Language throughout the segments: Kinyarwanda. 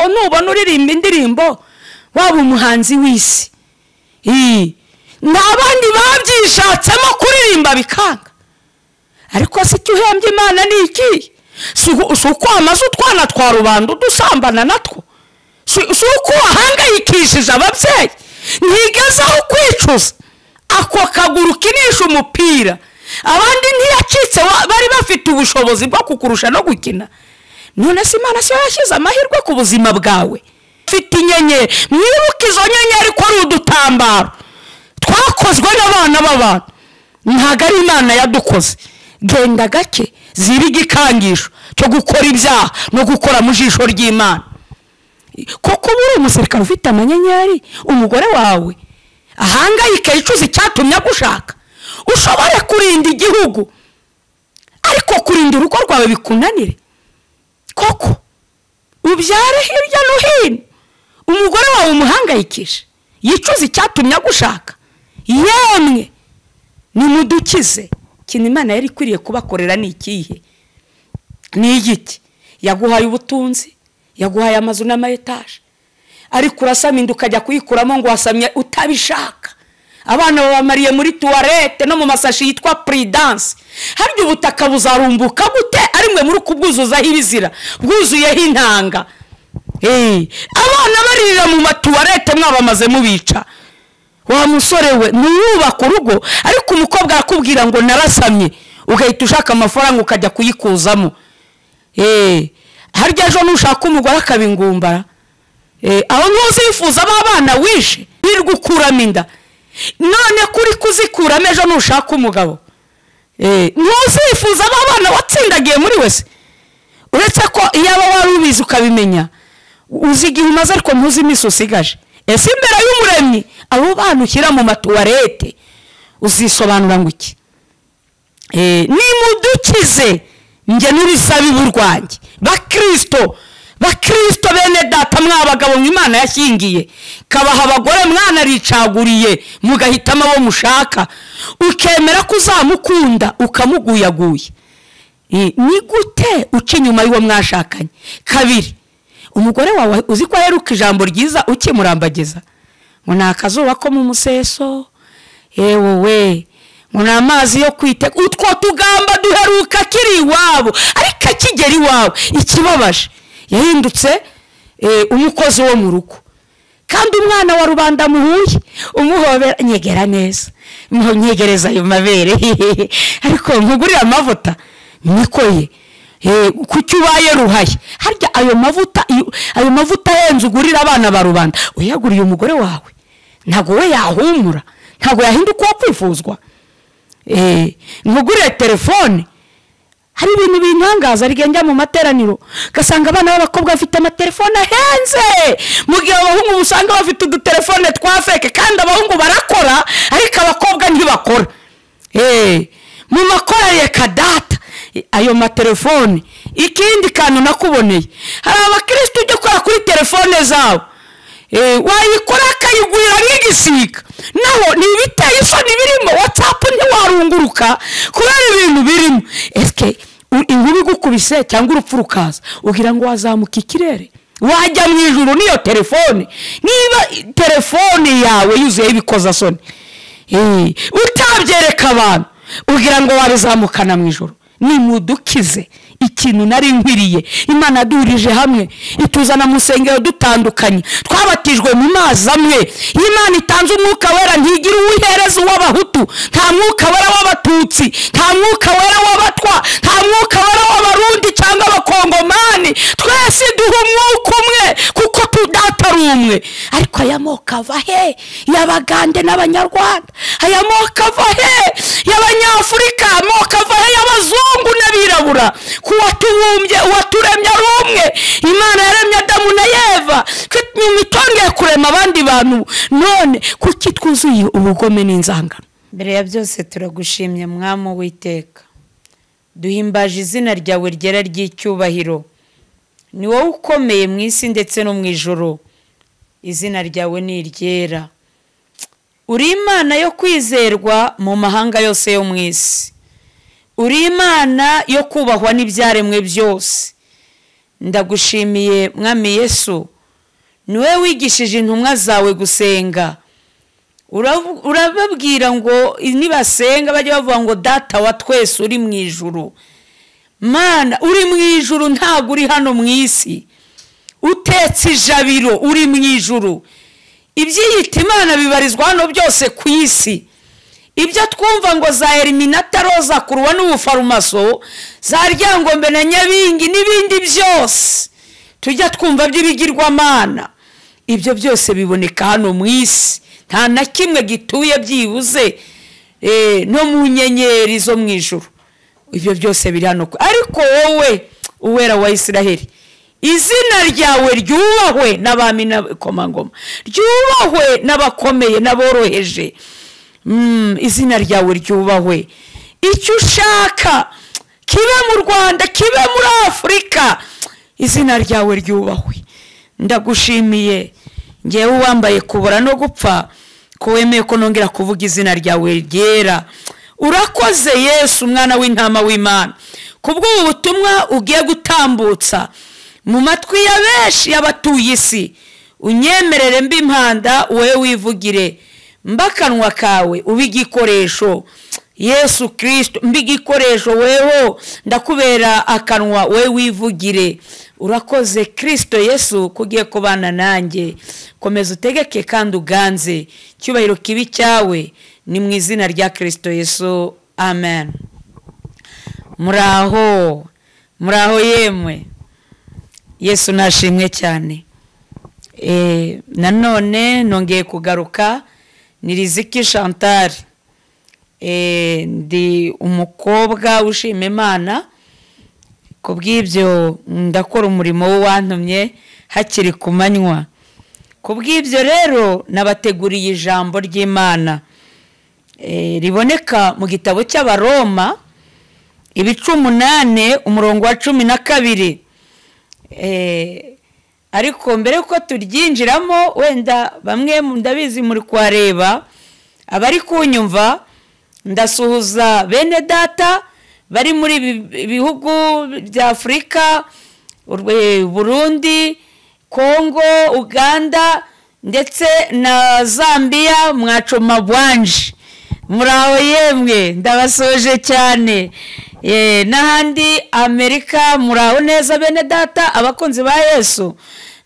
nubona uririmba indirimbo waba umuhanzi w'isi n'abandi babyishatsemo kuririmba bikanga, ariko si cyo uhembye Imana ni iki? Si ukwamaza utwana twa rubanda udusambana natwo, si uko wahangayikishije ababyeyi ntigezaho kwicuza ako kaguru kinisha umupira abandi ntiyacitse bari bafite ubushobozi bwo kukurusha no gukina. None se Imana siyo yashyize amahirwe ku buzima bwawe? Ufite inyenyeri, mwibuke izo nyenyeri ko ari udutambaro twakozwe n'abana b'abantu, ntabwo ari Imana yadukoze. Genda gake ziba igikangisho cyo gukora ibyaha no gukora mu jisho ry'Imana. Koko uri umusirikare ufite amanyenyeri, umugore wawe ahangayika yicuza icyatumye agushaka, ushobore kurinda igihugu ariko kurinda urugo rwawe bikunanire. Koko ubyare hirya no hino, umugore wawe umuhangayikisha yicuza icyatumye agushaka. Yemwe nimudukize. Ikintu Imana yari ikwiriye kubakorera ni ikihe? Ni igiti. Yaguhaye ubutunzi, yaguhaye amazu n'amayetaje, ariko urasaminda ukajya kuyikuramo ngo wasamye utabishaka. Abana babamariye muri tuwarete no mu masashi yitwa Prudence. Harya ubutaka buzarumbuka gute ari mwe muri kubwuzuzaho ibizira bwuzuyeho intanga? Abana baririra mu matuwarete mwabamaze mubica. Wa musore we nuyubaka urugo, ariko umukobwa akubwira ngo narasamye, ugahita ushaka amafaranga ukajya kuyikuzamo. Harya ejo nushaka umugore akabingumbara, aho ntuzifuza abana wishe birgukuramo inda. None kuri kuzikuramo ejo nushaka umugabo, ntuzifuza abana watsindagiye muri wese. Uretse ko iyaba wari ubizi ukabimenya, uzi igihe umaze ariko ntuzi imisi usigaje. Ese imbere y'Umuremyi abo bana ushyira mu matuwarete uzisobanura ngo iki? Nimudukize njye n'urusabibu rwanjye bakristo bene data mwabagabo Imana yashyingiye, kabaha abagore mwana ricaguriye mugahitamo abo mushaka, ukemera kuzamukunda ukamuguyaguye. Ni gute uca inyuma y'uwo mwashakanye? Kabiri, umugore wawe uzi ko aheruka ijambo ryiza ukimurambagiza ngo ni akazuba ko mu museso, wowe ngo ni amazi yo kwiteka. Utwo tugamba duheruka kiri iwabo, ariko akigera iwawe ikibabaje yahindutse umukozi wo mu rugo. Kandi umwana wa rubanda muhuye umuhobera, nyegera neza, nyegereza ayo mabere ariko nkugurira amavuta nikoye kuki ubaye ruhaye. Harya ayo mavuta yenze ugurira abana ba rubanda uyaguriye umugore wawe, ntago we yahumura, ntago yahinduka uwo kwifuzwa. Nkugurire telefone, hari ibintu bintangaza rigenda mu materaniro gasanga abana b'abakobwa bafite amatelefone ahenze, mu gihe abahungu usanga bafite udutelefone twa feke, kandi abahungu barakora ariko abakobwa ntibakora. Mu makorere kadata ayo matelefone. Ikindi kantu nakuboneye, hari abakristo ujye ukora kuri telefone zabo, wayikora akayigurira nk'igisiga, naho ni ibiteye isoni birimo. WhatsApp ntiwarunguruka kubera ibintu birimo. Eske inkuru igukubise cyangwa urupfu rukaza ugira ngo wazamuka ikirere wajya mu ijuru niyo telefone? Niba telefone yawe yuzuye ibikoza soni, utabyereka abantu ugira ngo wabizamukana mu ijuru. Nimudukize. Ikintu nari nkwiriye Imana yadurije hamwe ituzana mu sengero dutandukanye, twabatijwe mu mazi amwe. Imana itanze umwuka wera ntigira uwihereza w'abahutu, nta mwuka wera w'abatutsi, nta mwuka wera w'abatwa, nta mwuka wera w'abarundi cyangwa abakongomani. Twese duha umwuka umwe kuko tudata ari umwe. Ariko aya moko ava he? Y'Abagande n'Abanyarwanda. Aya moko ava he? Y'Abanyafurika. Amoko ava he? Y'Abazungu n'Abirabura. Kuwatubumbye uwaturemye ari umwe. Imana yaremye Adamu na Eva, nyuma itongeye kurema abandi bantu. None kuki twuzuye ubugome n'inzangano? Mbere ya byose turagushimye Mwami w'iteka, duhimbaje izina ryawe ryera ry'icyubahiro. Ni wowe ukomeye mu isi ndetse no mu ijuru, izina ryawe ni iryera. Uri Imana yo kwizerwa mu mahanga yose yo mu isi, uri Imana yo kubahwa n'ibyaremwe byose. Ndagushimiye Mwami Yesu niwe wigishije intumwa zawe gusenga, urababwira ngo nibasenga bajye bavuga ngo data wa twese uri mu ijuru. Mana uri mu ijuru, ntabwo uri hano mu isi, utetse ijabiro, uri mu ijuru. Ibyiyita Imana bibarizwa hano byose ku isi. Ibyo twumva ngo za Eliminata, Roza Kuruwa n'ubufarumaso, za Ryangombe na Nyabingi n'ibindi byose tujya twumva by'ibigirwamana, ibyo byose biboneka hano mu isi. Nta na kimwe gituye byibuze no mu nyenyeri zo mu ijuru. Ibyo byose biri hano. Ariko wowe uwera wa Isiraheli, izina ryawe ryubahwe n'abami n'abakomangoma, ryubahwe n'abakomeye n'aboroheje. Izina ryawe ryubahwe. Icyo ushaka kibe mu Rwanda, kibe muri Afurika, izina ryawe ryubahwe. Ndagushimiye ngewe wambaye kubura no gupfa, ko wemeye ko nongera kuvuga izina ryawe ryera. Urakoze Yesu, umwana w'intama w'Imana, kubwo ubutumwa ugiye gutambutsa mu matwi ya benshi y'abatuye isi. Unyemerere mbi impanda, wowe wivugire, mbakanwa kawe ubigikoresho. Yesu Kristo mbigikoresho, weho ndakubera akanwa, wowe wivugire. Urakoze Kristo Yesu kugiye kubana nanjye. Komeza utegeke kandi uganze, cyubahiro kibi cyawe ni mu izina rya Kristo Yesu, amen. Muraho yemwe, Yesu nashimwe cyane. Nanone nongeye kugaruka, ni Riziki Chantal. Ndi umukobwa ushima Imana, kubw'ibyo ndakora umurimo w'uwantumye hakiri ku manywa. Kubw'ibyo rero nabateguriye ijambo ry'Imana riboneka mu gitabo cy'Abaroma ibice 8 umurongo wa 12. Ariko mbere ko turyinjiramo, wenda bamwe ndabizi muri kwareba, abari kunyumva, ndasuhuza bene data bari muri bihugu bya Afurika, Burundi, Kongo, Uganda ndetse na Zambia, mwacoma bwanje. Muraho yemwe, ndabasoje cyane. N'ahandi Amerika, muraho neza bene data, abakunzi ba Yesu,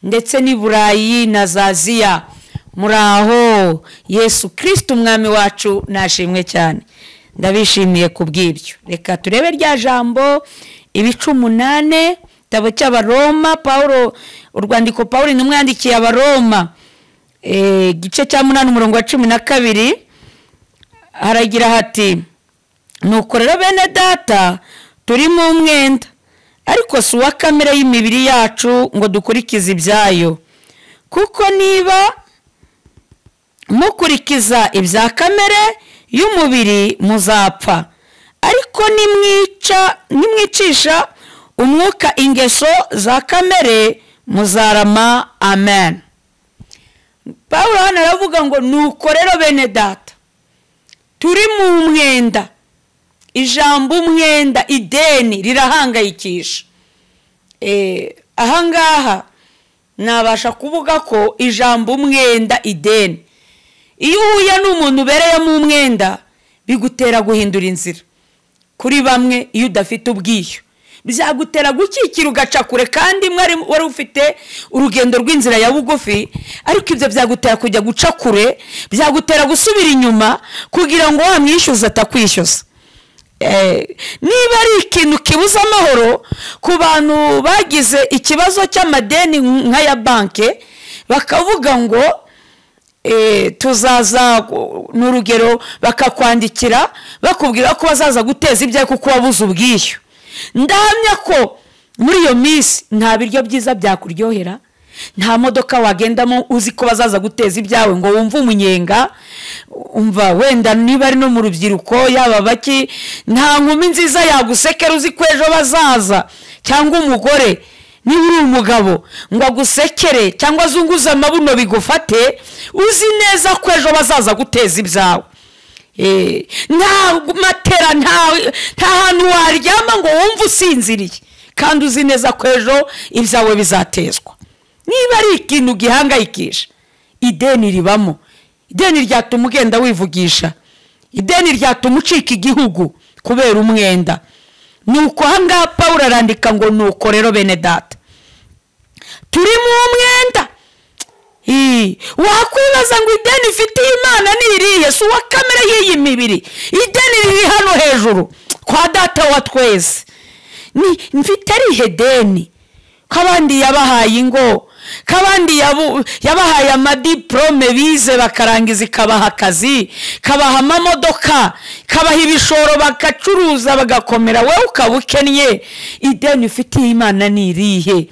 ndetse ni Burayi na Aziya. Muraho. Yesu Kristo umwami wacu nashimwe cyane. Ndabishimiye kubw'ibyo. Reka turebe rya jambo ibice 8 tabo cy'Abaroma. Paulo, urwandiko Paulo ni umwandikiye Abaroma, gice cya 8 umurongo wa 12, haragira hati: nuko rero bene data turi mu mwenda, ariko si uwa kamere y'imibiri yacu ngo dukurikize ibyayo. Kuko niba mukurikiza ibya kamere y'umubiri muzapfa, ariko nimwicisha umwuka ingeso za kamere muzarama. Amen. Paulo hano aravuga ngo nuko rero bene data turi mu mwenda. Ijambo umwenda, ideni, rirahangayikisha. Ahangaha nabasha kuvuga ko ijambo umwenda, ideni, iyo uhuye n'umuntu ubereye mu mwenda bigutera guhindura inzira. Kuri bamwe iyo udafite ubwishyu byagutera gukikira ugaca kure, kandi wari ufite urugendo rw'inzira ya bugufi, ariko ibyo byagutera kujya guca kure, byagutera gusubira inyuma kugira ngo wamwishyuza atakwishyuza. Niba ari ikintu kibuza amahoro ku bantu bagize ikibazo cy'amadeni nk'aya banke, bakavuga ngo tuzaza n'urugero, bakakwandikira bakubwira ko bazaza guteza ibyawe kuko wabuze ubwishyu. Ndahamya ko muri iyo minsi nta biryo byiza byakuryohera, nta modoka wagendamo uzi ko bazaza guteza ibyawe ngo wumve umunyenga. Umva, wenda niba ari no mu rubyiruko yaba baki, nta nkumi nziza yagusekera uzi ko ejo bazaza, cyangwa umugore niba uri umugabo ngo agusekere cyangwa azunguze amabuno bigufate, uzi neza ko ejo bazaza guteza ibyawe. Nta matera, nta hantu waryama ngo wumve usinziriye, kandi uzi neza ko ejo ibyawe bizatezwa. niba ari ikintu gihangayikisha, ideni ribamo. Ideni ryatuma ugenda wivugisha, ideni ryatuma ucika igihugu kubera umwenda. Nuko ahangaha Pawulo arandika ngo nuko rero bene data turi mu mwenda. Wakwibaza ngo ideni ifitiye Imana ni irihe? Si uwa kamere y'iyi mibiri. Ideni riri hano hejuru kwa data wa twese. Mfite arihe deni? Kabandi yabahaye ingo, kabandi yabahaye amadiplome bize bakarangiza, ikabaha akazi, kabaha amamodoka, kabaha ibishoro bagacuruza bagakomera, wowe ukaba ukennye. Ideni ifitiye Imana ni irihe?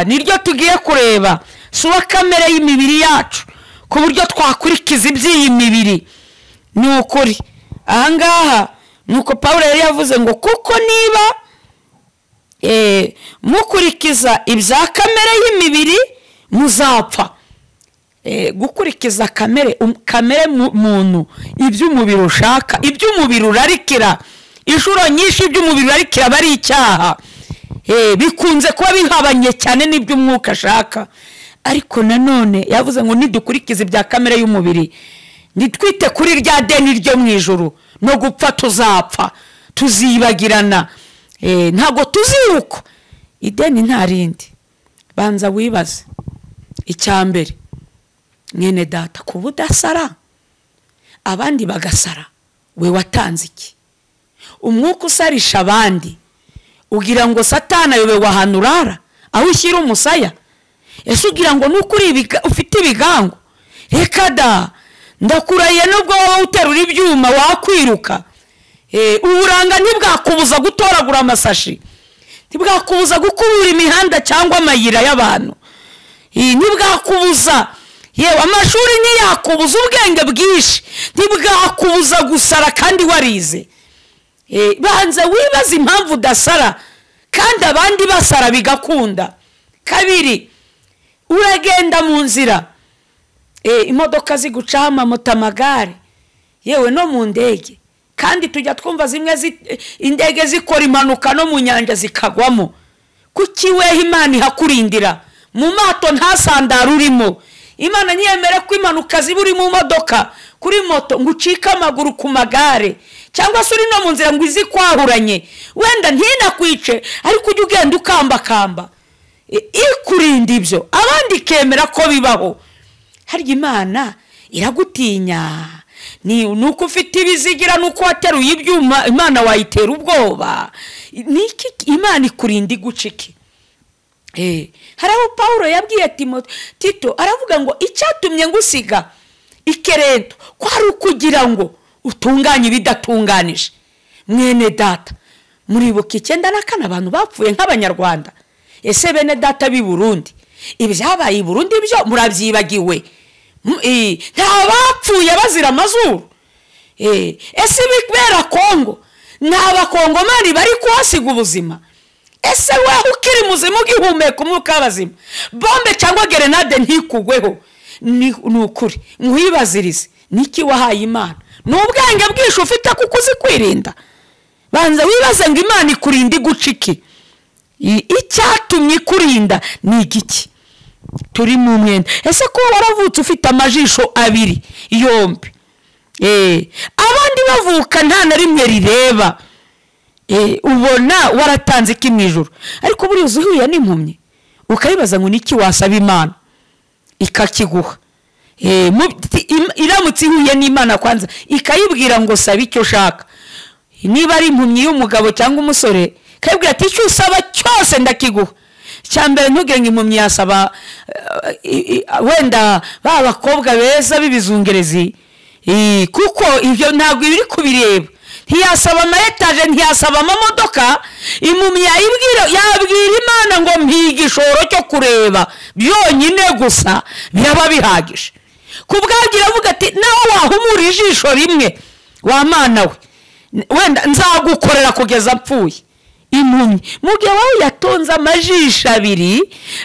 Niryo tugiye kureba. Si uwa kamere y'imibiri yacu ku buryo twakurikiza iby'iyi mibiri. Ni ukuri ahangaha nuko Pawulo yari yavuze ngo kuko niba mukurikiza ibya kamere y'imibiri muzapfa. Gukurikiza kamere muntu, iby'umubiri ushaka, iby'umubiri urarikira. Inshuro nyinshi iby'umubiri urarikira bari icyaha. Bikunze kuba bihabanye cyane n'iby'umwuka ashaka. Ariko nanone yavuze ngo nidukurikize ibya kamere y'umubiri, nitwite kuri rya deni ryo mu ijuru, no gupfa tuzapfa, tuzibagirana. Ntago tuziruko. Ideni nta rindi. Banza wibaze icyambere, mwene data, kuba udasara abandi bagasara, we watanze iki? Umwuka usarisha abandi ugira ngo Satana yobe wahana urara aho ushyira umusaya? Ese ugira ngo nukuri ufite ibigango? Reka da, ndakuraye nubwo wowe uterura ibyuma wakwiruka. Uburanga ntibwakubuza gutoragura amasashi, ntibwakubuza gukubura imihanda cyangwa amayira y'abantu, ntibwakubuza yewe amashuri ntiyakubuza ubwenge bwinshi, ntibwakubuza gusara kandi warize. Banza wibaza impamvu udasara kandi abandi basara bigakunda. Kabiri, uragenda mu nzira, imodoka zigucaho amamoto, amagare, yewe no mu ndege, kandi tujya twumva zimwe indege zikora impanuka no mu nyanja zikagwamo. Kuki wehe Imana ihakurindira? Mu mato nta sandara urimo. Imana ntiyemere ko impanuka ziba uri mu modoka, kuri moto, ngo ucike amaguru ku magare, cyangwa se uri no mu nzira ngo izikwahuranye. Wenda ntinakwice, ariko ujye ugenda ukambakamba. Ikurinda ibyo, abandi kemera ko bibaho. Harya Imana iragutinya. Nuko ufite ibizigira, nuko wateruye ibyuma, Imana wayitera ubwoba. Niki Imana ikurinda igucike? Haraho Pawulo yabwiye Tito, aravuga ngo icyatumye ngusiga Ikereto kwari ukugira ngo utunganye ibidatunganije. Mwene data, muribuka 94 abantu bapfuye nk'abanyarwanda. Ese bene data b'i Burundi, ibyabaye i Burundi byo murabyibagiwe? Nta bapfuye bazira amazuru. Ese bibera Kongo, nta bakongomani bari kuhasiga ubuzima? Ese wewe ukiri muzima ugihumeka umwuka w'abazima, bombe cyangwa grenade ntikugweho? Ni ukuri nkwibazirize, niki wahaye Imana? N'ubwenge bwisho ufite kuko uzi kwirinda? Banza wibaze ngo Imana ikurinda igucike. Icyatumye ikurinda ni igiki? Turi mu mwenda. Ese ko waravutse ufite amajisho abiri yombi, abandi bavuka nta na rimwe rireba, ubona waratanze iki mu ijuru? Ariko buri uzuhuye n'impumyi ukayibaza ngo niki wasaba Imana ikakiguha? Iramutse ihuye n'Imana kwanza ikayibwira ngo saba icyo ushaka, niba ari impumyi y'umugabo cyangwa umusore, kayibwira ati icyo usaba cyose ndakiguha. Cyambere ntugire ngo impumyi yasaba wenda babakobwa beza b'ibizungerezi, kuko ibyo ntabwo biri kubireba. Ntiyasaba amayetaje, ntiyasaba amamodoka. Impumyi yabwira Imana ngo mpiga ishoro cyo kureba byonyine gusa biraba bihagije. Kubwagira avuga ati naho wahumura ijisho rimwe wa Mana we, wenda nzagukorera kugeza mpfuye. Impumyi mugihe wawe yatonze amajisho abiri,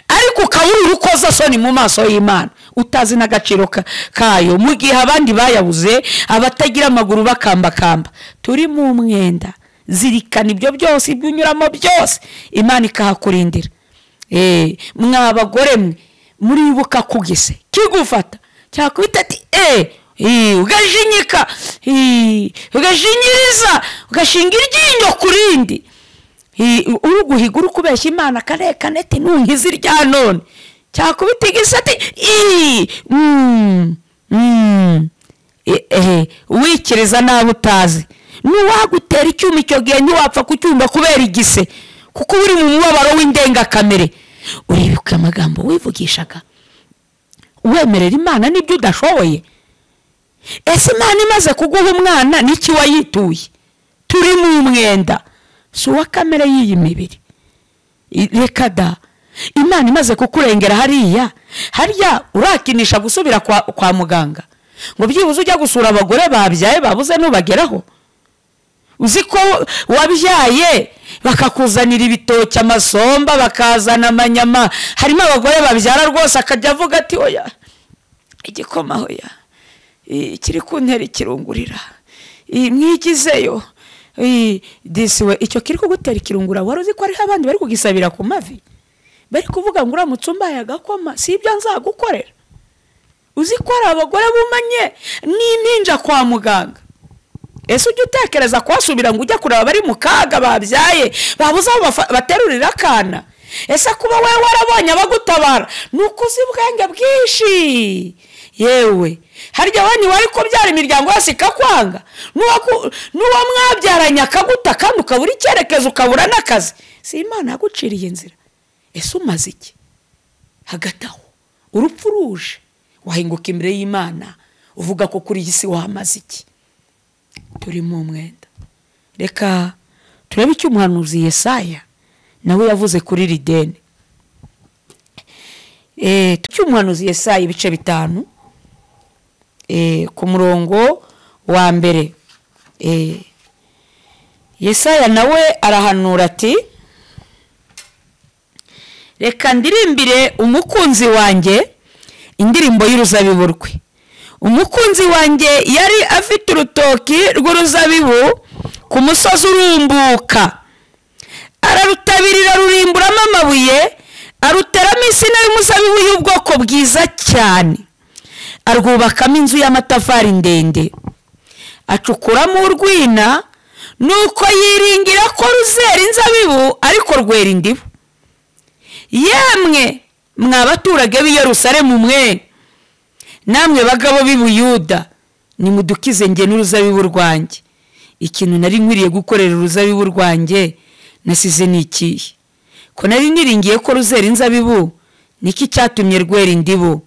ariko ukabura urukoza soni mu maso y'Imana, utazi n'agaciro kayo, mugihe abandi bayabuze, abatagira amaguru bakambakamba. Turi mu mwenda. Zirikana ibyo byose, ibyunyuramo byose, Imana ikahakurindira. mwabagore mwe muribuka kugise kigufata cyakubita ati ugajinyika ugajinyiriza ugashinga iryinyo kurindi uruguhiga urukubeshya Imana karekane ati nunkize rya none cyakubita igise ati wikiriza nawe utazi nuwagutera icyuma icyo gihe ntiwapfa kucyumva kubera igise kuko uri mu mubabaro w'indengakamere uribuka amagambo wivugishaga wemerera Imana n'ibyo udashoboye. Ese Imana imaze kuguha umwana n'iki wayituye? Turi mu mwenda si uwa kamere y'iyi mibiri. Reka da, Imana imaze kukurengera harya urakinisha gusubira kwa muganga ngo byibuze ujya gusura abagore babyaye babuze nubageraho? Uzi ko wabyaye bakakuzanira ibitoki amasomba bakazana amanyama, harimo abagore babyara rwose akajya avuga ati oya igikoma hoya kiri kuntera ikirungurira mwigizeyo disiwe icyo kiri kugutera ikirungura. Wari uzi ko ari abandi bari kugisabira ku mavi bari kuvuga ngo uramutse umbaye agakoma si ibyo nzagukorera? Uzi ko ari abagore bumanye n'impinja kwa muganga. Ese ujya utekereza kuhasubira ngo ujya kureba bari mu kaga babyaye babuze aho baterurira akana? Ese kuba wowe warabonye abagutabara nuko uzi ubwenge bwinshi yewe harya wani wari kubyara imiryango yose ikakwanga nuwa mwabyaranye akaguta kandi ukabura icyerekezo ukabura n'akazi? Si Imana yaguciriye inzira? Ese umaze iki hagati aho? Urupfu ruje wahinguka imbere y'Imana uvuga ko kuri iyi si wamaze iki? Turi mu mwenda. Reka turebe icyo umuhanuzi Yesaya nawe yavuze kuri rideni. Umuhanuzi Yesaya ibice 5 ku murongo wa mbere. Yesaya nawe arahanura ati reka ndirimbire umukunzi wanjye indirimbo y'uruzabibu rwe. Umukunzi wanjye yari afite urutoki rw'uruzabibu ku musozi urumbuka, ararutabirira rurimburamo amabuye, aruteramo insina y'umuzabibu y'ubwoko bwiza cyane, arwubakamo inzu y'amatafari ndende, acukuramo urwina, nuko yiringira ko ruzera inzabibu ariko rwera indibu. Yemwe mwabaturage b'i Yerusalemu mwe, namwe bagabo b'i Buyuda, nimudukize nge n'uruzabibu rwanjye. Ikintu nari nkwiriye gukorera uruzabibu rwanjye nasize n'ikihe? Ko nari niringiye ko ruzera inzabibu, niki cyatumye rwera indibu?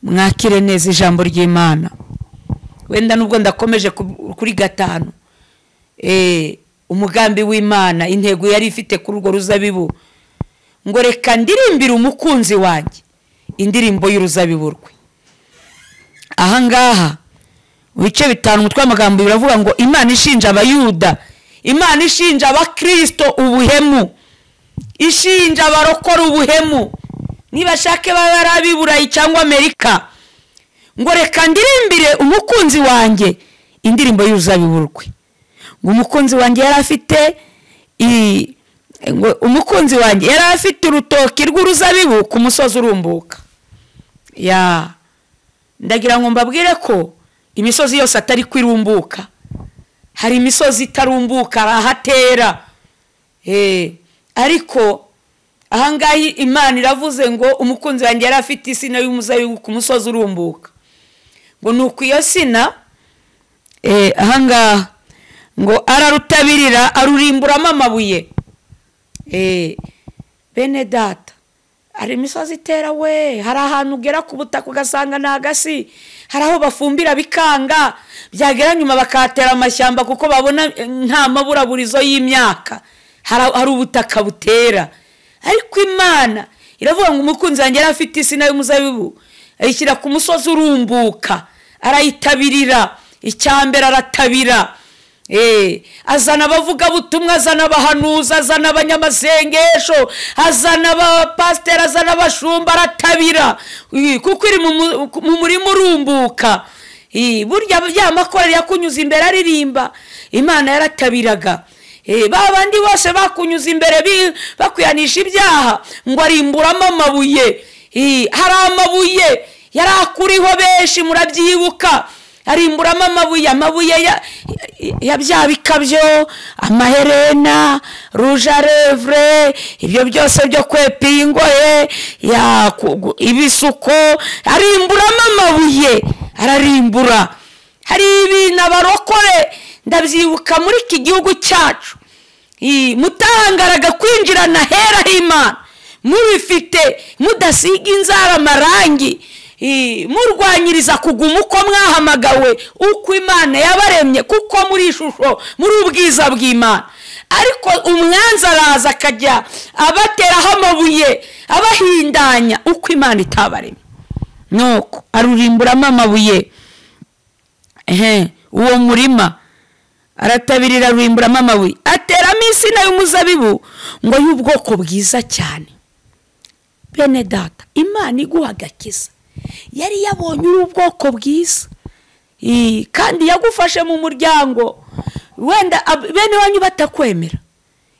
Mwakire neza ijambo ry'Imana. Wenda nubwo ndakomeje kuri 5, umugambi w'Imana, intego yari ifite kuri urwo ruzabibu ngo reka ndirimbire umukunzi wanjye indirimbo y'uruzabibu rwe. Ahangaha bice 5 umutwe w'amagambo biravuga ngo Imana ishinja abayuda, Imana ishinja abakristo ubuhemu, ishinja abarokora ubuhemu, nibashake baba ari Burayi cyangwa Amerika, ngo reka ndirimbire umukunzi wanjye indirimbo y'uruzabibu rwe. Ngo umukunzi wanjye yari afite urutoki rw'uruzabibu ku musozi urumbuka. Ndagira ngo mbabwire ko imisozi yose atari kwirumbuka, hari imisozi itarumbuka arahatera. Ariko ahangaha Imana iravuze ngo umukunzi wanjye yari afite insina y'umuzabibu ku musozi urumbuka. Ngo nuko iyo sina ahangaha ngo ararutabirira arurimburamo amabuye. Bene data, hari imisozi itera we, hari ahantu ugera ku butaka ugasanga n'agasi, hari aho bafumbira bikanga, byagera nyuma bakatera amashyamba kuko babona nta maburaburizo y'imyaka, hari ubutaka butera. Ariko Imana iravuga ngo umukunzi wanjye yari afite insina y'umuzabibu, ayishyira ku musozi urumbuka, arayitabirira. Icyambere aratabira, azana abavuga butumwa, azana abahanuza, azana abanyamasengesho, azana abapasiteri, azana abashumba, aratabira kuko iri mu murima urumbuka. Burya ya makorari yakunyuza imbere aririmba, Imana yaratabiraga. babandi bose bakunyuza imbere bakwihanisha ibyaha ngo arimburamo amabuye. Hari amabuye yari akuriho benshi murabyibuka, arimburamo amabuye ya bya bikabyo, amaherena, rouge à lèvres, ibyo byose byo kwepa ingoye, ibisuko, arimburamo amabuye, ararimbura. Hari ibintu abarokore ndabyibuka muri iki gihugu cyacu, mutahangaraga kwinjirana hera h'Imana mubifite, mudasiga inzara amarangi, murwanyiriza kuguma uko mwahamagawe, uko Imana yabaremye, kuko muri ishusho, muri ubwiza bw'Imana. Ariko umwanzi araza akajya abateraho amabuye, abahindanya uko Imana itabaremye, nuko arurimburamo amabuye. Uwo murima aratabirira, arurimburamo amabuye, ateramo insina y'umuzabibu ngo y'ubwoko bwiza cyane. Bene data, Imana iguha agakiza, yari yabonye ubwoko bwiza, kandi yagufashe mu muryango wenda bene wanyu batakwemera,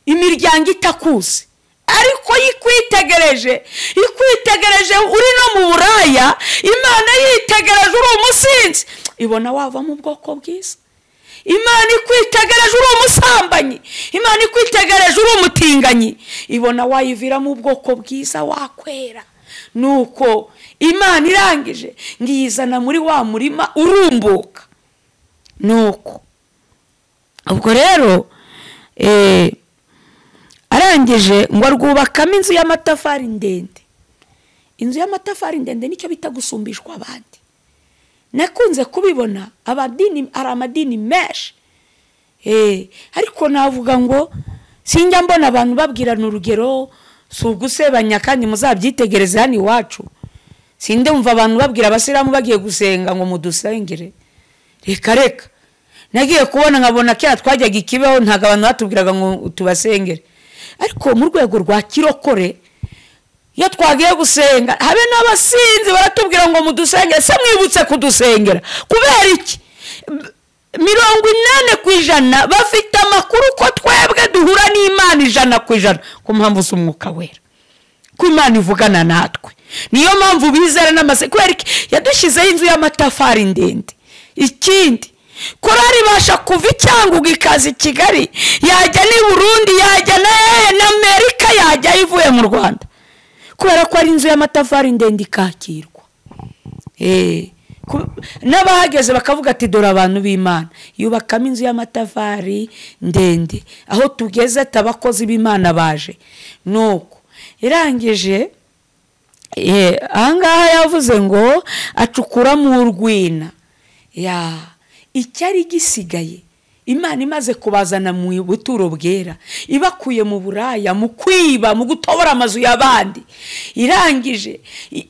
imiryango itakuzi, ariko yikwitegereje uri no mu buraya, Imana yitegereje uri umusinzi, ibona wava mu bwoko bwiza. Imana ikwitegereje uri umusambanyi, Imana ikwitegereje uri umutinganyi, ibona wayivira mu bwoko bwiza, wakwera. Nuko Imana irangije ngiyizana muri wa murima urumbuka. Nuko ubwo rero arangije ngo arwubakamo inzu y'amatafari ndende. Inzu y'amatafari ndende nicyo bita gusumbishwa abandi. Nakunze kubibona ari amadini menshi, ariko navuga ngo sinjya mbona abantu babwirana urugero, si ugusebanya kandi muzabyitegereze hano iwacu. Sinde umva abantu babwira abasilamu bagiye gusenga ngo mudusengere, reka nagiye kubona nkabona kera twajyaga ikibeho ntago abantu batubwiraga ngo tubasengere, ariko mu rwego rwa kirokore iyo twagiye gusenga habe n'abasinzi baratubwira ngo mudusengere. Se mwibutse kudusengera kubera iki? 80% bafite amakuru ko twebwe duhura n'Imana 100% ku mpamvu z'umwuka wera, ko Imana ivugana natwe. Niyo mpamvu bizera n'amase kubera iki yadushizeho inzu y'amatafari ndende. Ikindi korari basha kuva Cyangugu ikaza Kigali, yajya ni Burundi, yajya na Amerika, yajya ivuye mu Rwanda, kubera ko ari inzu y'amatafari ndende ikakirwa. N'abahageze bakavuga ati dore abantu b'Imana, yubakamo inzu y'amatafari ndende, aho tugeze tabakozi b'Imana baje. Nuko irangije ahangaha yavuze ngo acukura mu rwina, icyari gisigaye Imana imaze kubazana mu buturo bwera, ibakuye mu buraya, mu kwiba, mu gutobora amazu y'abandi, irangije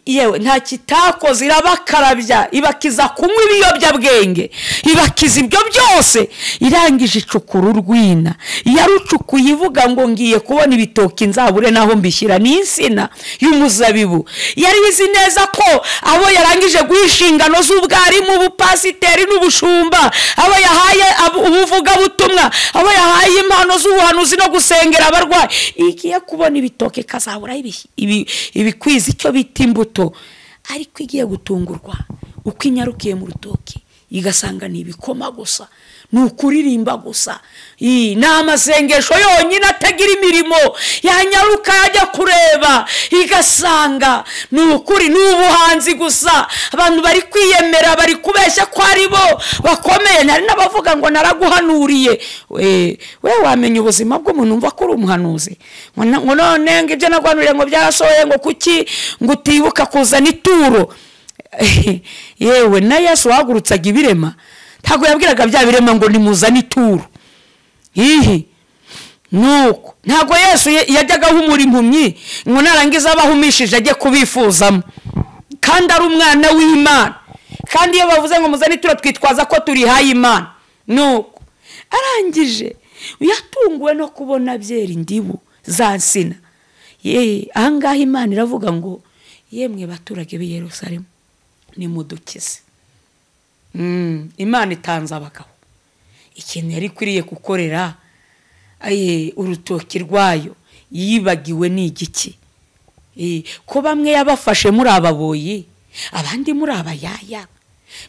yewe nta kitakoze, irabakarabya, ibakiza kunywa ibiyobyabwenge, ibakiza ibyo byose. Irangije icukura urwina, yarucukuye ivuga ngo ngiye kubona ibitoki nzabure naho mbishyira, n'insina y'umuzabibu. Yari izi neza ko abo yarangije guhishingano z'ubwarimu, ubupasiteri n'ubushumba, abo yahaye uvuga butumwa, abo yahaye impano z'ubuhanuzi no gusengera abarwayi, igiye kubona ibitoke kazabura ibikwiza icyo bita imbuto. Ariko igiye gutungurwa uko inyarukiye mu rutoki igasanga ni ibikoma gusa, ni ukuririmba gusa, ni amasengesho yonyine atagira imirimo. Yanyaruka yajya kureba igasanga ni ukuri, ni ubuhanzi gusa. Abantu bari kwiyemera, bari kubeshya ko ari bo bakomeye. Nari n'abavuga ngo naraguhanuriye. We wamenya ubuzima bw'umuntu umva ko uri umuhanuzi, ngo none ngo ibyo naguhanuriye ngo byarasohoye, ngo kuki ngo utibuka kuzana ituro. Yewe na Yesu wahagurutsaga ibirema ntago yabwiraga bya birema ngo nimuzane ituro. Nuko ntago Yesu yajyaga humura impumyi ngo narangiza abahumishije ajye kubifuzamo, kandi ari umwana w'Imana. Kandi iyo bavuze ngo muzane ituro twitwaza ko turi hayi Imana. Nuko arangije yatunguwe no kubona byera indibu za nsina. Ahangaha Imana iravuga ngo yemwe baturage b'i Yerusalemu nimudukize. Imana itanze abagabo ikintu yari kwiriye gukorera urutoki rwayo yibagiwe ni igiki? Ko bamwe yabafashe muri ababoyi abandi muri abayaya,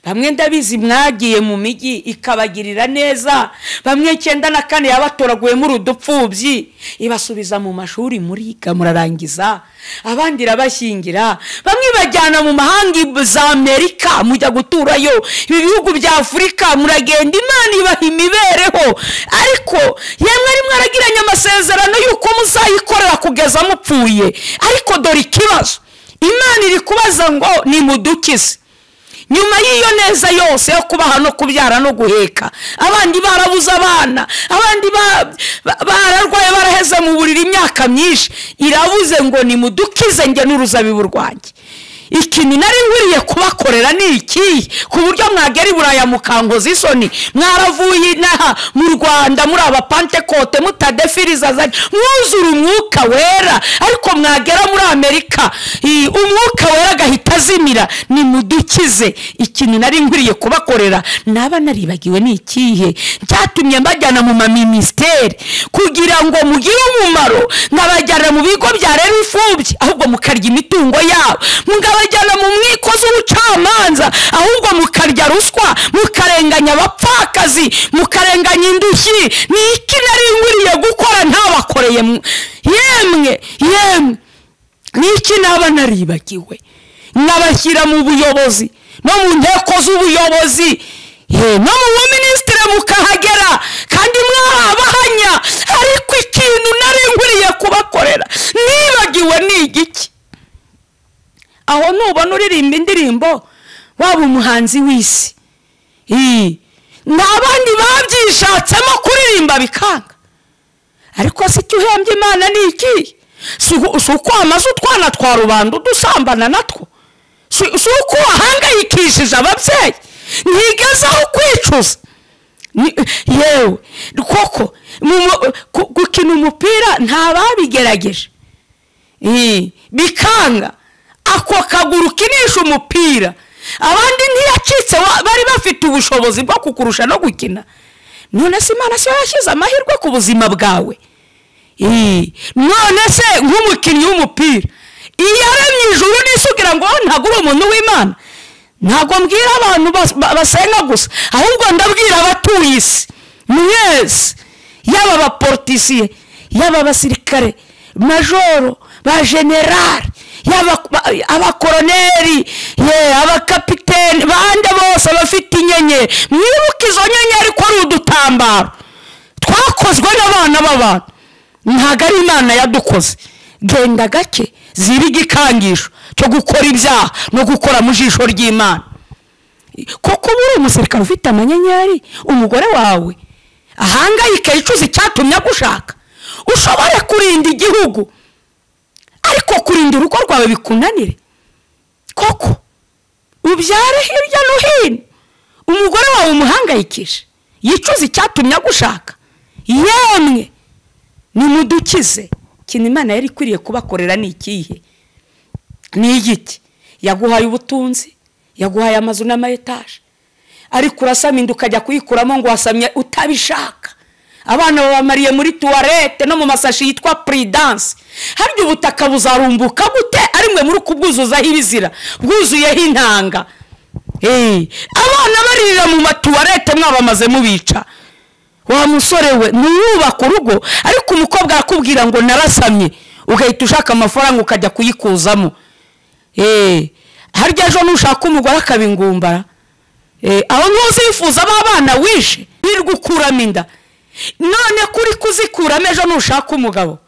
bamwe ndabizi mwagiye mu migi ikabagirira neza, bamwe 94 yabatoraguye muri udupfubyi ibasubiza mu mashuri muriga murarangiza, abandi rabashingira, bamwe bajyana mu mahanga za Amerika mujya guturayo, ibi bihugu bya Afrika muragenda, Imana ibaha imibereho, ariko yemwe ari mwaragiranye amasezerano yuko muzayikorera kugeza mupfuye, ariko dore ikibazo Imana iri kubaza ngo nimudukize. Nyuma y'iyo neza yose yo kubaha no kubyara no guheka, abandi barabuza abana, abandi bararwaye baraheze mu buriri imyaka myinshi, irabuze ngo nimudukize nge n'uruzabibu rwanjye. Ikintu nari ngwiriye kubakorera ni iki? Ku buryo mwagera Iburaya mukangoza isoni, mwaravuye inaha mu Rwanda muri aba Pentecote mutadefiriza za mwuzura umwuka wera, ariko mwagera muri Amerika umwuka wera gahita azimira. Nimudukize. Ikintu nari ngwiriye kubakorera naba naribagiwe ni ikihe? Cyatumye mbajyana mu ministeri kugira ngo mugire umumaro, nkabajyana mu bigo bya rero imfubyi ahubwo mukarya imitungo yabo, bajyana mu mwiko z'ubucamanza ahubwo mukarya ruswa, mukarenganya abapfakazi, mukarenganya indushyi. Ni iki nari ngwiriye gukora ntabakoreye? Yemwe ni iki naba naribagiwe? Nkabashyira mu buyobozi no mu nteko z'ubuyobozi, no mu buminisitiri mukahagera kandi mwabahanya, ariko ikintu nari ngwiriye kubakorera nibagiwe ni igiki? Aho nubona uririmba indirimbo waba umuhanzi w'isi, n'abandi babyishatsemo kuririmba bikanga, ariko si cyo uhembye Imana ni iki? Si uko amaze utwana twa rubanda dusambana natwo, si uko wahangayikishije ababyeyi ntigezaho kwicuza. Yewe koko gukina umupira ntababigerageje bikanga, ako kaguru kinisha umupira abandi ntiyacitse, bari bafite ubushobozi bwo kukurusha no gukina. None se Imana se yashyize amahirwe ku buzima bwawe? None se nk'umukinnyi w'umupira iyaremye ijuru n'isugira ngo ntago uri umuntu w'Imana? Ntago mbwira abantu basenga gusa, ahubwo ndabwira abatuye isi mwese, yaba abaportisiye, yaba abasirikare, majoro, ba general, abakoroneri, abakapiteni, bande bose bafite inyenyeri. Mwibuke izo nyenyeri ko ari udutambaro twakozwe n'abana b'abantu, ntago ari Imana yadukoze. Genda gake ziba igikangisho cyo gukora ibyaha no gukora mu jisho ry'Imana. Koko buri umusirikare ufite amanyenyeri, umugore wawe ahangayika icuzi cyatumye gushaka, ushobore kurinda igihugu ariko kurinda urugo rwawe bikunanire? Koko ubyare hirya no hino, umugore wawe umuhangayikisha yicuzi cyatumye gushaka? Yemwe nimudukize. Ikintu Imana yari ikwiriye kubakorera ni ikihe? Ni igiki? Yaguhaye ubutunzi, yaguhaye amazu n'amayetaje, ariko urasaminda ukajya kuyikuramo ngo wasamye utabishaka. Abana babamariye muri tuwarete no mu masashi yitwa Prudence. Harya ubutaka buzarumbuka gute ari mwe muri kubwuzuzaho ibizira bwuzuyeho intanga? Abana baririra mu matuwarete mwabamaze mubica. Wa musore we nuyubaka urugo, ariko umukobwa akubwira ngo narasamye, ugahita ushaka amafaranga ukajya kuyikuzamo. Harya ejo nushaka umugore akabingumbara, aho ntuzifuza abana wishe birgukuramo inda, none kuri kuzikuramo ejo nushaka umugabo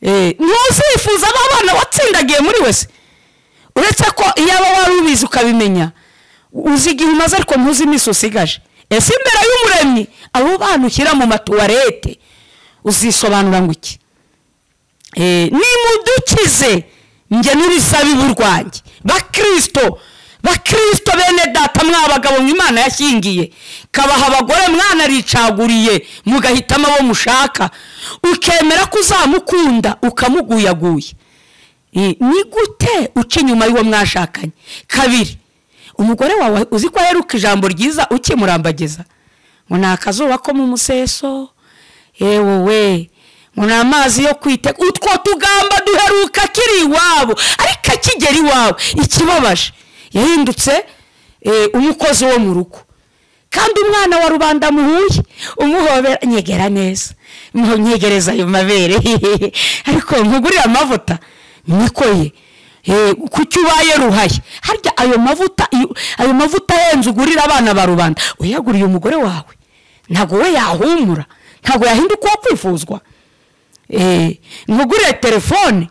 ntuzifuza abana watsindagiye muri wese. Uretse ko iyaba wari ubizi ukabimenya uzigihe umaze, ariko ntuzi imisi usigaje. Ese imbere y'Umuremyi abo bana ushyira mu matuwarete uzisobanura ngo iki? Nimudukize nge n'uruzabibu rwanjye. Bakristo bene data mwabagabo Imana yashyingiye, kabaha abagore mwana ricaguriye mugahitamo abo mushaka, ukemera kuzamukunda ukamuguyaguye. Ni gute uca inyuma y'uwo mwashakanye? Kabiri, umugore wawe uzi ko aheruka ijambo ryiza ukimurambagiza ngo nakazuba ko mu museso, wowe ngo ni amazi yo kwiteka. utwo tugamba duheruka kiri iwabo, ariko akigera iwawe ikibabaje yahindutse umukozi wo mu rugo, kandi umwana wa rubanda muhuye umuhobera, nyegera neza, nyegereza ayo mabere ariko nkugurira amavuta nikoye kuki ubaye ruhaye. harya ayo mavuta yenze ugurira abana ba rubanda uyaguriye umugore wawe, ntago we yahumura, ntago yahinduka uwo kwifuzwa. nkugurire telefone,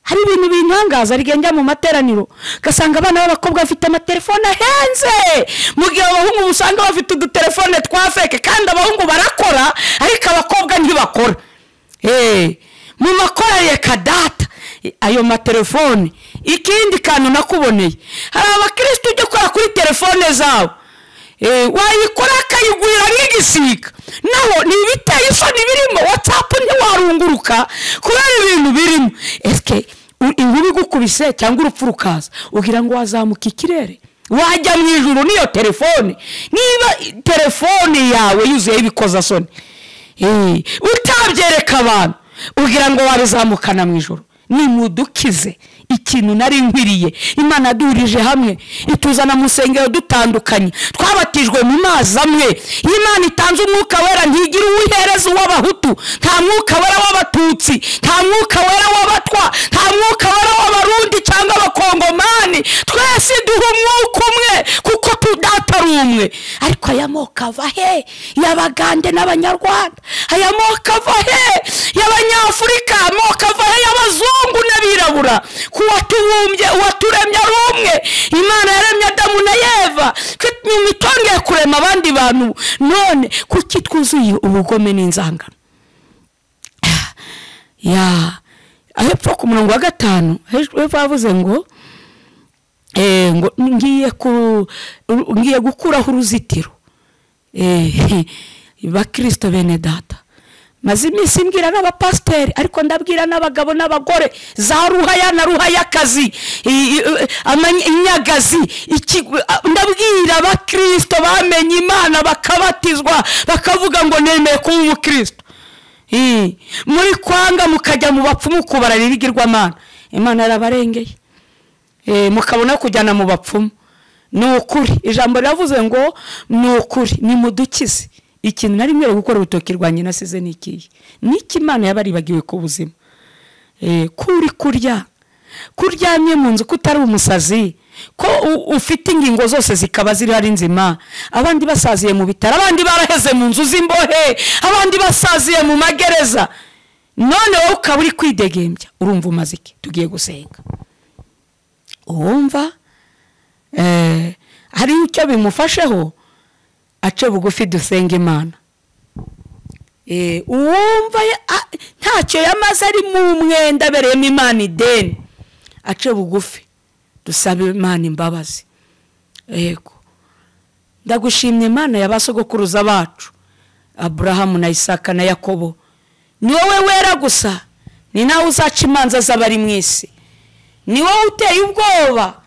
hari ibintu bintangaza rigenda mu materaniro gasanga abana b'abakobwa bafite amatelefone ahenze, mu gihe abahungu usanga bafite udutelefone twa feke, kandi abahungu barakora ariko abakobwa ntibakora. mu makorari kadata ayo matelefone. ikindi kantu nakuboneye, hari abakristo ujya kora kuri telefone zabo, wayikora akayigurira nk'igisiga, naho ni ibiteye isoni birimo, WhatsApp ntiwarunguruka kubera ibintu birimo. eske inkuru igukubise cyangwa urupfu rukaza ugira ngo wazamuka ikirere wajya mu ijuru niyo telefone? niba telefone yawe yuzuye ibikoza soni utabyereka abantu ugira ngo wabizamukana mu ijuru? nimudukize ikintu nari nkwiriye. Imana duhurije hamwe ituzana mu nsengero dutandukanye, twabatijwe mu mazi amwe. Imana itanze umwuka wera ntigira uwihereza uw'abahutu, nta mwuka wera w'abatutsi, nta mwuka wera w'abatwa, nta mwuka wera w'abarundi cyangwa abakongomani. twese duha umwuka umwe kuko tudata ari umwe. ariko aya moko ava he? y'abagande n'abanyarwanda. aya moko ava he? y'abanyafurika. amoko ava he? y'abazungu n'abirabura. kuwatubumbye uwaturemye ari umwe. Imana yaremye Adamu na Eva, nyuma itongeye kurema abandi bantu. none kuki twuzuye ubugome n'inzangano? hepfo ku murongo wa 5 hepfo bavuze ngo ngiye gukuraho uruzitiro. bakristo bene data, maze iminsi mbwira n'abapasiteri, ariko ndabwira n'abagabo n'abagore, za ruhaya na ruhayakazi, inyagazi, ndabwira abakristo bamenye Imana bakabatizwa bakavuga ngo nemeye kuba umukristo. muri kwanga mukajya mu bapfumu kubarara ibigirwamana, Imana yarabarengeye mukabona kujyana mu bapfumu. ni ukuri ijambo riravuze ngo ni ukuri nimudukize. ikintu nari mwere gukora urutoki rwanjye nasize nikiye niki Imana yabaribagiwe ku buzima. kuri kuryamye mu nzu kutari umusazi, ko ufite ingingo zose zikaba ziri ari nzima. abandi basaziye mu bitaro, abandi baraheze mu nzu z'imbohe, abandi basaziye mu magereza. none wowe ukaba uri kwidegembya, urumva umaze iki? tugiye gusenga. uwumva hari icyo bimufasheho ace bugufi dusenga Imana. uwumva ntacyo yamaze ari mu mwenda bereyemo Imana ideni, ace bugufi dusaba Imana imbabazi. yego ndagushimye Imana y'abasogokuruza bacu Aburahamu na Isaka na Yakobo. ni wowe wera gusa, ni nawe uzaca imanza z'abari mu isi. ni wowe uteye ubwoba,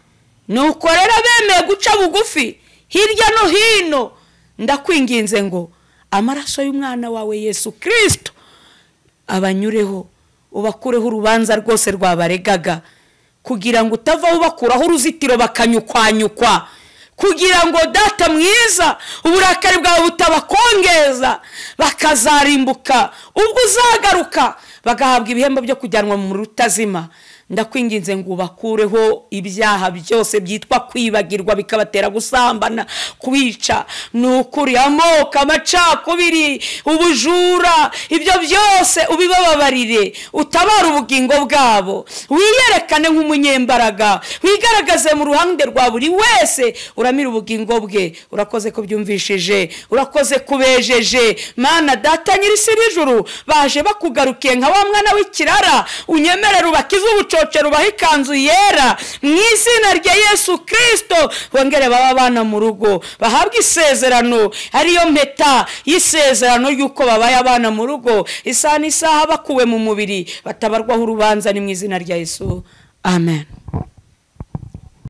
nukorera bemeye guca bugufi hirya no hino. ndakwinginze ngo amaraso y'umwana wawe Yesu Kristo abanyureho, ubakureho urubanza rwose rwabaregaga, kugira ngo utava ubakuraho uruzitiro bakanyukwanyukwa, kugira ngo data mwiza uburakari bwawe butabakongeza bakazarimbuka. ubwo uzagaruka bagahabwa ibihembo byo kujyanwa mu rutazima. ndakwinginze ngo ubakureho ibyaha byose byitwa kwibagirwa bikabatera gusambana, kwica, nukuri, amoko, amacakubiri, ubujura, ibyo byose ubibababarire, utabara ubugingo bwabo, wiyerekane nk'umunyembaraga, wigaragaze mu ruhande rwa buri wese, uramira ubugingo bwe. urakoze ko byumvishije, urakoze kubejeje Mana data nyirisi n'ijuru, baje bakugarukiye nka wa mwana w'ikirara, unyemerera ubakize ubuco rubaha ikanzu yera mu izina rya Yesu Kristo. bongere baba abana mu rugo, bahabwa isezerano, ariyo mpeta y'isezerano y'uko babaye abana mu rugo isaha n'isaha bakuwe mu mubiri, batabarwaho urubanza. ni mu izina rya Yesu, amen.